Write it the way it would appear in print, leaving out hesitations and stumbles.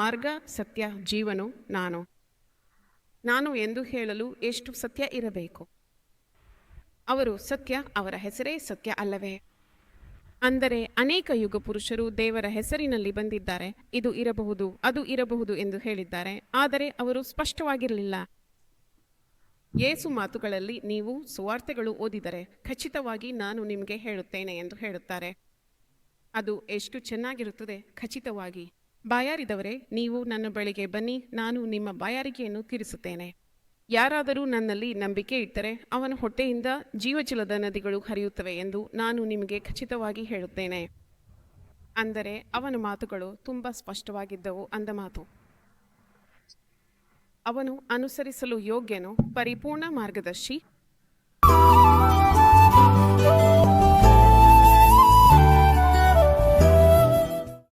ಮಾರ್ಗ, ಸತ್ಯ, ಜೀವನು ನಾನು ಎಂದು ಹೇಳಲು ಎಷ್ಟು ಸತ್ಯ ಇರಬೇಕು? ಅವರು ಸತ್ಯ, ಅವರ ಹೆಸರೇ ಸತ್ಯ ಅಲ್ಲವೇ? ಅಂದರೆ ಅನೇಕ ಯುಗ ಪುರುಷರು ದೇವರ ಹೆಸರಿನಲ್ಲಿ ಬಂದಿದ್ದಾರೆ, ಇದು ಇರಬಹುದು, ಅದು ಇರಬಹುದು ಎಂದು ಹೇಳಿದ್ದಾರೆ, ಆದರೆ ಅವರು ಸ್ಪಷ್ಟವಾಗಿರಲಿಲ್ಲ. ಯೇಸು ಮಾತುಗಳಲ್ಲಿ ನೀವು ಸುವಾರ್ತೆಗಳು ಓದಿದರೆ ಖಚಿತವಾಗಿ ನಾನು ನಿಮಗೆ ಹೇಳುತ್ತೇನೆ ಎಂದು ಹೇಳುತ್ತಾರೆ. ಅದು ಎಷ್ಟು ಚೆನ್ನಾಗಿರುತ್ತದೆ! ಖಚಿತವಾಗಿ. ಬಾಯಾರಿದವರೇ, ನೀವು ನನ್ನ ಬಳಿಗೆ ಬನ್ನಿ, ನಾನು ನಿಮ್ಮ ಬಾಯಾರಿಕೆಯನ್ನು ತೀರಿಸುತ್ತೇನೆ. ಯಾರಾದರೂ ನನ್ನಲ್ಲಿ ನಂಬಿಕೆ ಇಟ್ಟರೆ ಅವನ ಹೊಟ್ಟೆಯಿಂದ ಜೀವಜಲದ ನದಿಗಳು ಹರಿಯುತ್ತವೆ ಎಂದು ನಾನು ನಿಮಗೆ ಖಚಿತವಾಗಿ ಹೇಳುತ್ತೇನೆ. ಅಂದರೆ ಅವನ ಮಾತುಗಳು ತುಂಬ ಸ್ಪಷ್ಟವಾಗಿದ್ದವು ಅಂದ ಮಾತು. ಅವನು ಅನುಸರಿಸಲು ಯೋಗ್ಯನು, ಪರಿಪೂರ್ಣ ಮಾರ್ಗದರ್ಶಿ,